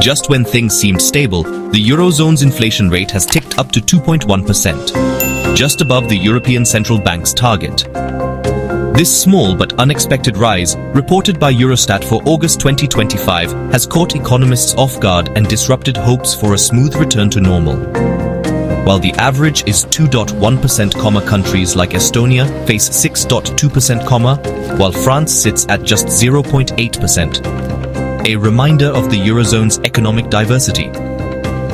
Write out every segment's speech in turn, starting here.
Just when things seemed stable, the Eurozone's inflation rate has ticked up to 2.1%, just above the European Central Bank's target. This small but unexpected rise, reported by Eurostat for August 2025, has caught economists off guard and disrupted hopes for a smooth return to normal. While the average is 2.1%, countries like Estonia face 6.2%, while France sits at just 0.8%. A reminder of the Eurozone's economic diversity.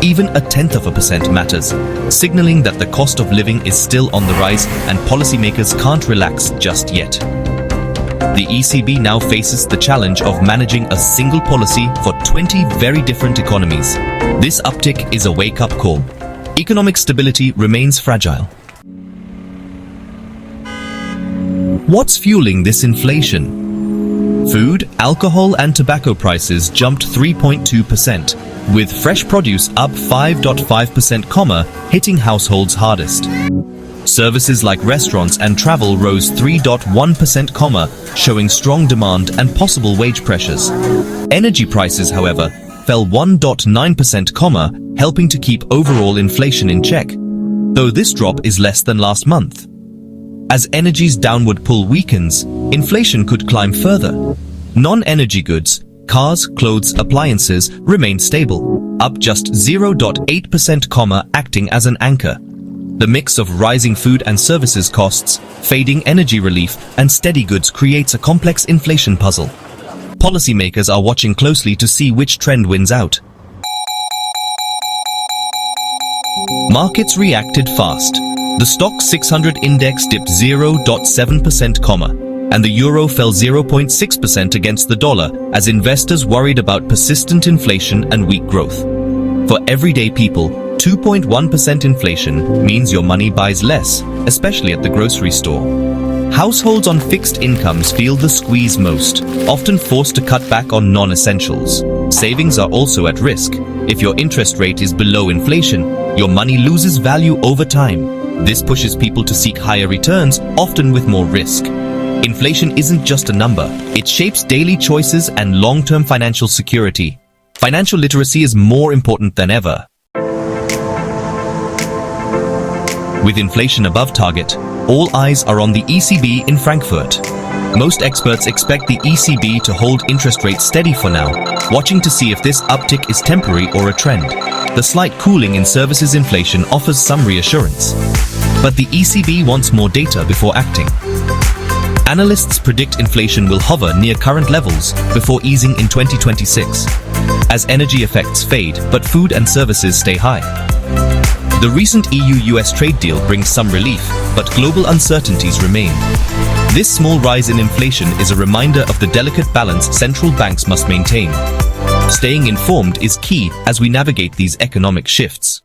Even 0.1% matters, signaling that the cost of living is still on the rise and policymakers can't relax just yet. The ECB now faces the challenge of managing a single policy for 20 very different economies. This uptick is a wake-up call. Economic stability remains fragile. What's fueling this inflation? Food, alcohol and tobacco prices jumped 3.2%, with fresh produce up 5.5%, hitting households hardest. Services like restaurants and travel rose 3.1%, showing strong demand and possible wage pressures. Energy prices, however, fell 1.9%, helping to keep overall inflation in check, though this drop is less than last month. As energy's downward pull weakens, inflation could climb further. Non-energy goods, cars, clothes, appliances remain stable, up just 0.8%, acting as an anchor. The mix of rising food and services costs, fading energy relief, and steady goods creates a complex inflation puzzle. Policymakers are watching closely to see which trend wins out. Markets reacted fast. The Stoxx 600 index dipped 0.7%, and the euro fell 0.6% against the dollar as investors worried about persistent inflation and weak growth. For everyday people, 2.1% inflation means your money buys less, especially at the grocery store. Households on fixed incomes feel the squeeze most, often forced to cut back on non-essentials. Savings are also at risk. If your interest rate is below inflation, your money loses value over time. This pushes people to seek higher returns, often with more risk. Inflation isn't just a number. It shapes daily choices and long-term financial security. Financial literacy is more important than ever. With inflation above target, all eyes are on the ECB in Frankfurt. Most experts expect the ECB to hold interest rates steady for now, watching to see if this uptick is temporary or a trend. The slight cooling in services inflation offers some reassurance. But the ECB wants more data before acting. Analysts predict inflation will hover near current levels before easing in 2026, as energy effects fade but food and services stay high. The recent EU-US trade deal brings some relief, but global uncertainties remain. This small rise in inflation is a reminder of the delicate balance central banks must maintain. Staying informed is key as we navigate these economic shifts.